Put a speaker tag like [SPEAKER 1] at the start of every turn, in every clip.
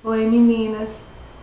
[SPEAKER 1] Oi meninas,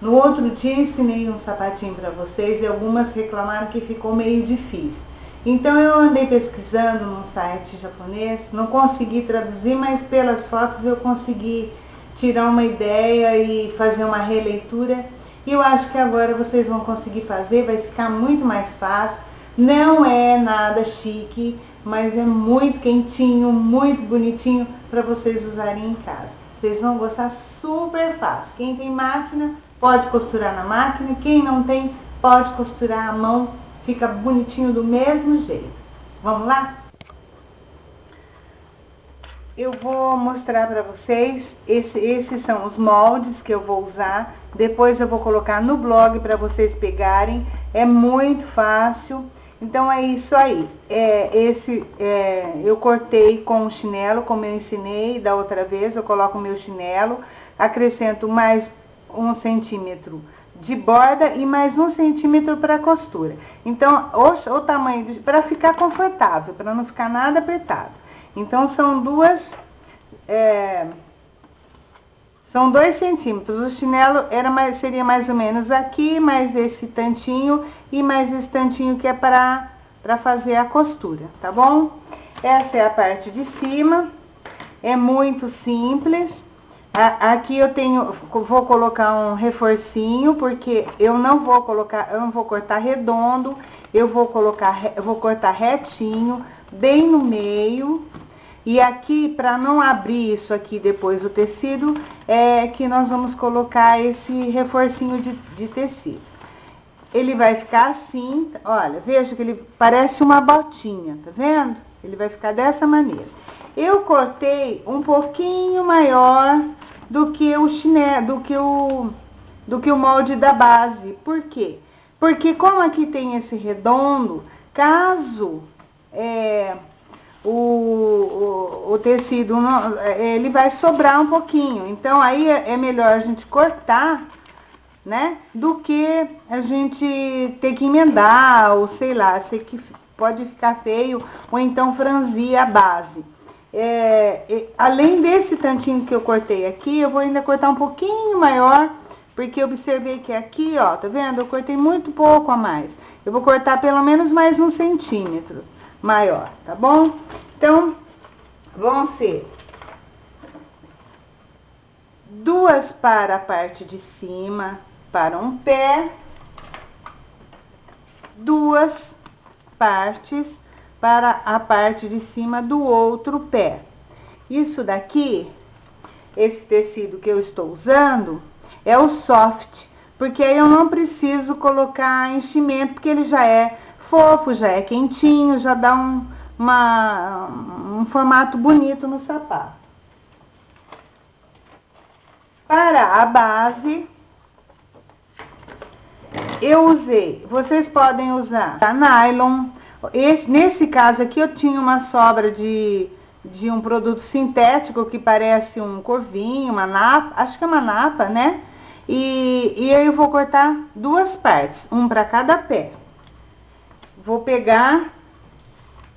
[SPEAKER 1] no outro dia ensinei um sapatinho para vocês e algumas reclamaram que ficou meio difícil. Então eu andei pesquisando num site japonês, não consegui traduzir, mas pelas fotos eu consegui tirar uma ideia e fazer uma releitura. E eu acho que agora vocês vão conseguir fazer, vai ficar muito mais fácil. Não é nada chique, mas é muito quentinho, muito bonitinho para vocês usarem em casa. Vocês vão gostar, super fácil. Quem tem máquina pode costurar na máquina, quem não tem pode costurar à mão, fica bonitinho do mesmo jeito. Vamos lá? Eu vou mostrar para vocês, esses são os moldes que eu vou usar. Depois eu vou colocar no blog para vocês pegarem, é muito fácil. Então é isso aí, eu cortei com o chinelo, como eu ensinei da outra vez. Eu coloco o meu chinelo, acrescento mais 1 centímetro de borda e mais 1 centímetro para costura. Então, o tamanho, para ficar confortável, para não ficar nada apertado. Então, são 2 centímetros. O chinelo seria mais ou menos aqui, mais esse tantinho e mais esse tantinho que é para fazer a costura, tá bom? Essa é a parte de cima, é muito simples. Aqui vou colocar um reforcinho, porque eu não vou cortar redondo, eu vou cortar retinho, bem no meio. E aqui, para não abrir isso aqui depois o tecido, é que nós vamos colocar esse reforcinho de tecido. Ele vai ficar assim, olha, veja que ele parece uma botinha, tá vendo? Ele vai ficar dessa maneira. Eu cortei um pouquinho maior do que o chinelo, do que o molde da base. Por quê? Porque como aqui tem esse redondo, caso o tecido, ele vai sobrar um pouquinho. Então, aí é melhor a gente cortar, né? Do que a gente ter que emendar, ou sei lá, sei que pode ficar feio, ou então franzir a base. Além desse tantinho que eu cortei aqui, eu vou ainda cortar um pouquinho maior, porque eu observei que aqui, ó, tá vendo? Eu cortei muito pouco a mais. Eu vou cortar pelo menos mais 1 centímetro maior, tá bom? Então, vão ser 2 para a parte de cima, para um pé, 2 partes para a parte de cima do outro pé. Isso daqui, esse tecido que eu estou usando, é o soft, porque aí eu não preciso colocar enchimento, porque ele já é fofo, já é quentinho, já dá um formato bonito no sapato. Para a base, eu usei, vocês podem usar a nylon. Nesse caso aqui eu tinha uma sobra de um produto sintético que parece um corvinho, uma napa, acho que é uma napa, né? E aí eu vou cortar 2 partes, um para cada pé. Vou pegar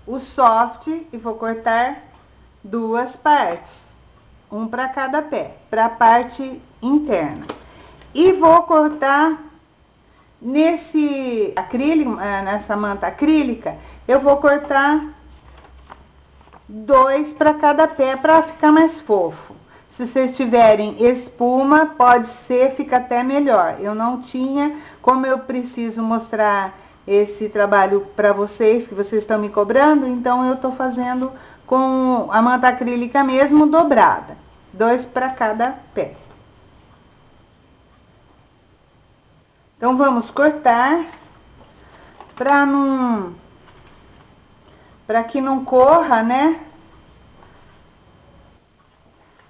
[SPEAKER 1] o soft e vou cortar 2 partes, um para cada pé, para a parte interna. E vou cortar nesse acrílico, nessa manta acrílica, eu vou cortar 2 para cada pé, para ficar mais fofo. Se vocês tiverem espuma, pode ser, fica até melhor. Eu não tinha, como eu preciso mostrar esse trabalho para vocês, que vocês estão me cobrando, então eu tô fazendo com a manta acrílica mesmo, dobrada. 2 para cada pé. Então, vamos cortar para que não corra, né?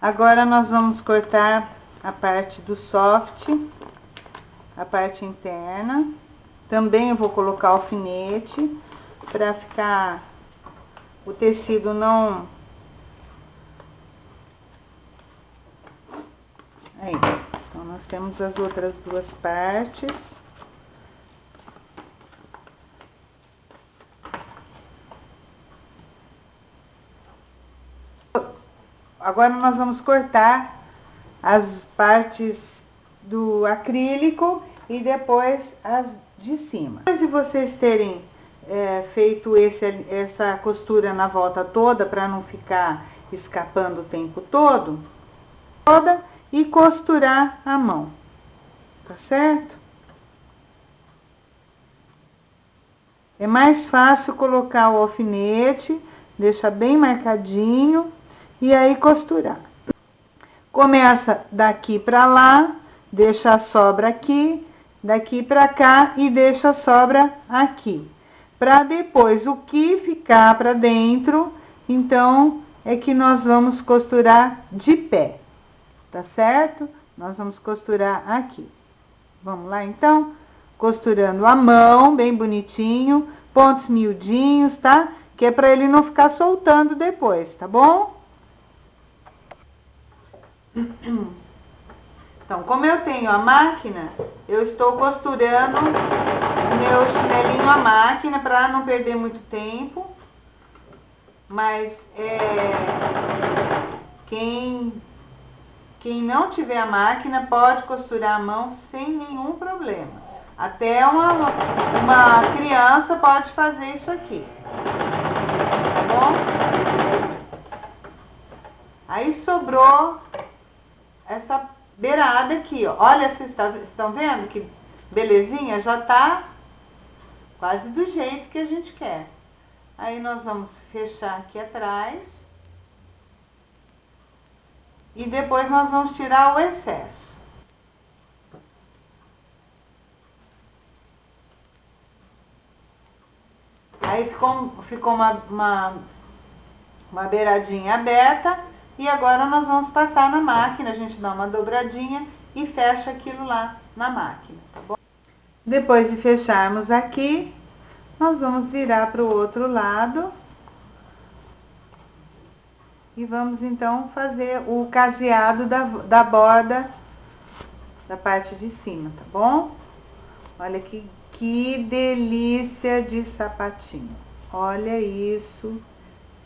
[SPEAKER 1] Agora, nós vamos cortar a parte do soft, a parte interna. Também eu vou colocar alfinete, para ficar o tecido não... Aí, então, nós temos as outras 2 partes. Agora, nós vamos cortar as partes do acrílico e depois as de cima. Depois de vocês terem feito essa costura na volta toda, para não ficar escapando o tempo todo, e costurar a mão, tá certo? É mais fácil colocar o alfinete, deixa bem marcadinho e aí costurar. Começa daqui pra lá, deixa a sobra aqui, daqui pra cá e deixa a sobra aqui. Pra depois o que ficar pra dentro, então é que nós vamos costurar de pé, tá certo? Nós vamos costurar aqui. Vamos lá então? Costurando a mão, bem bonitinho, pontos miudinhos, tá? Que é pra ele não ficar soltando depois, tá bom? Então, como eu tenho a máquina, eu estou costurando o meu chinelinho à máquina para não perder muito tempo. Mas quem não tiver a máquina pode costurar a mão sem nenhum problema. Até uma criança pode fazer isso aqui. Tá bom? Aí sobrou essa beirada aqui, ó. Olha, vocês estão vendo que belezinha? Já tá quase do jeito que a gente quer. Aí nós vamos fechar aqui atrás. E depois nós vamos tirar o excesso. Aí ficou uma beiradinha aberta. E agora nós vamos passar na máquina, a gente dá uma dobradinha e fecha aquilo lá na máquina, tá bom? Depois de fecharmos aqui, nós vamos virar para o outro lado. E vamos então fazer o caseado da borda da parte de cima, tá bom? Olha que delícia de sapatinho. Olha isso,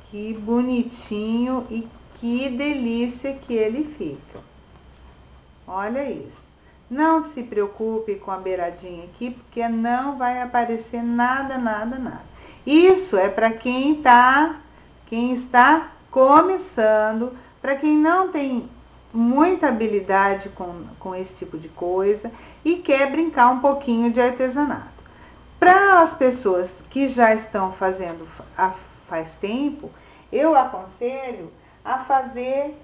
[SPEAKER 1] que bonitinho e que delícia que ele fica. Olha isso. Não se preocupe com a beiradinha aqui, porque não vai aparecer nada, nada, nada. Isso é para quem está começando, para quem não tem muita habilidade com esse tipo de coisa e quer brincar um pouquinho de artesanato. Para as pessoas que já estão fazendo faz tempo, eu aconselho a fazer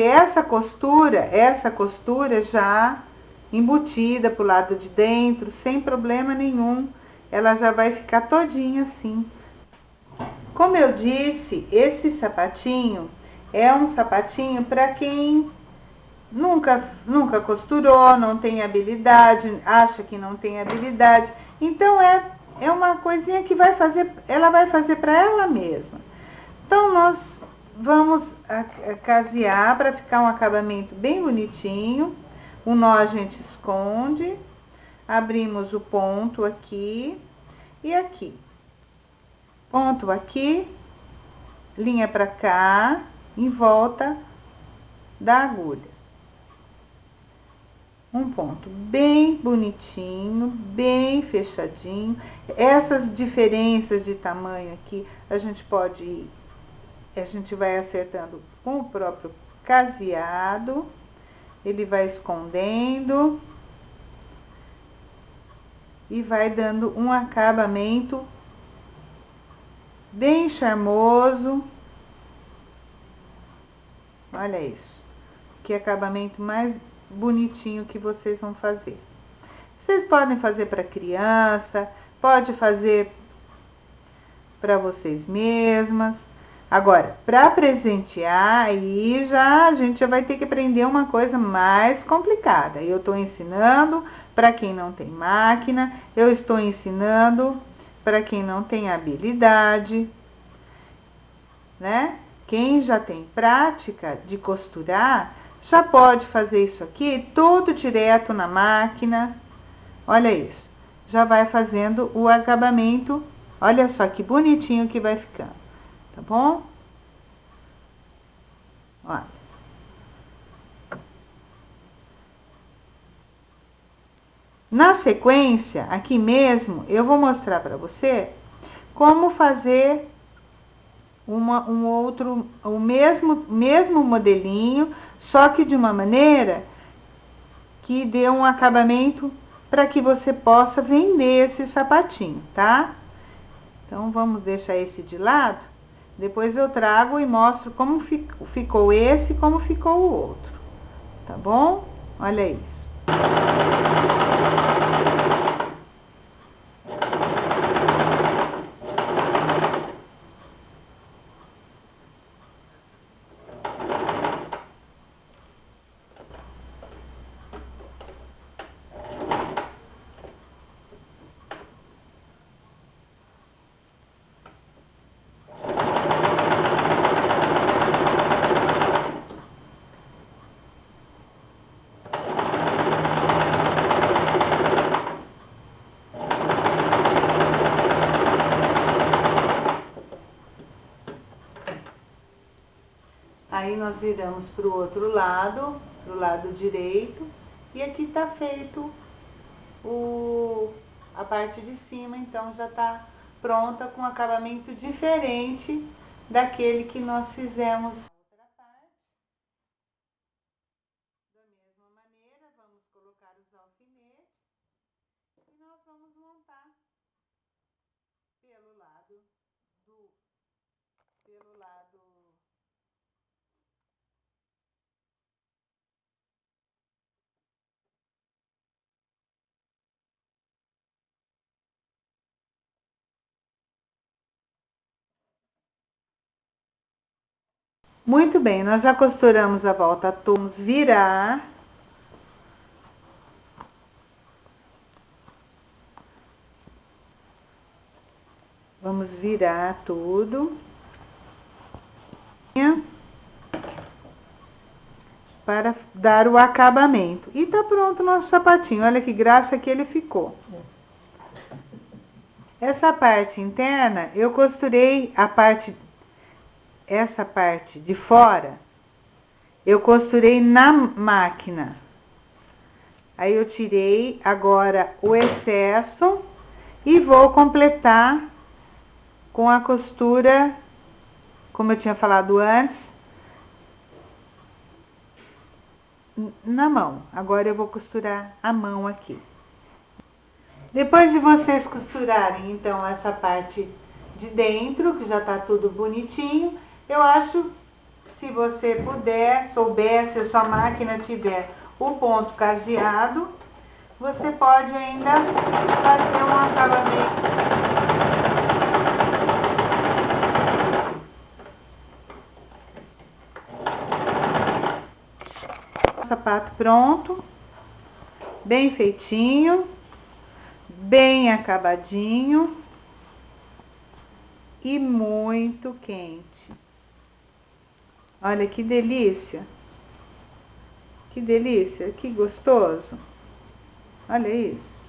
[SPEAKER 1] essa costura já embutida pro lado de dentro, sem problema nenhum. Ela já vai ficar todinha assim. Como eu disse, esse sapatinho é um sapatinho para quem nunca costurou, não tem habilidade, acha que não tem habilidade. Então é uma coisinha que ela vai fazer para ela mesma. Então nós vamos casear para ficar um acabamento bem bonitinho. O nó a gente esconde, abrimos o ponto aqui e aqui. Ponto aqui, linha para cá, em volta da agulha. Um ponto bem bonitinho, bem fechadinho. Essas diferenças de tamanho aqui, a gente vai acertando com o próprio caseado. Ele vai escondendo e vai dando um acabamento bem charmoso. Olha isso, que acabamento mais bonitinho que vocês vão fazer. Vocês podem fazer para criança, pode fazer para vocês mesmas. Agora, para presentear, aí a gente já vai ter que aprender uma coisa mais complicada. Eu estou ensinando para quem não tem máquina, eu estou ensinando para quem não tem habilidade, né? Quem já tem prática de costurar, já pode fazer isso aqui tudo direto na máquina. Olha isso, já vai fazendo o acabamento. Olha só que bonitinho que vai ficando. Tá bom? Olha. Na sequência, aqui mesmo, eu vou mostrar para você como fazer o mesmo modelinho, só que de uma maneira que dê um acabamento para que você possa vender esse sapatinho, tá? Então, vamos deixar esse de lado. Depois eu trago e mostro como ficou esse e como ficou o outro, tá bom? Olha isso. Aí nós viramos para o outro lado, pro lado direito, e aqui tá feito a parte de cima, então já tá pronta com acabamento diferente daquele que nós fizemos. Outra parte, da mesma maneira, vamos colocar os alfinetes e nós vamos montar pelo lado Muito bem, nós já costuramos a volta, vamos virar. Vamos virar tudo. Para dar o acabamento. E tá pronto o nosso sapatinho. Olha que graça que ele ficou. Essa parte interna, eu costurei essa parte de fora, eu costurei na máquina. Aí eu tirei agora o excesso e vou completar com a costura, como eu tinha falado antes, na mão. Agora eu vou costurar a mão aqui. Depois de vocês costurarem, então, essa parte de dentro, que já tá tudo bonitinho, eu acho, se você puder, souber, se a sua máquina tiver o ponto caseado, você pode ainda fazer um acabamento. O sapato pronto, bem feitinho, bem acabadinho e muito quente. Olha que delícia! Que delícia, que gostoso! Olha isso!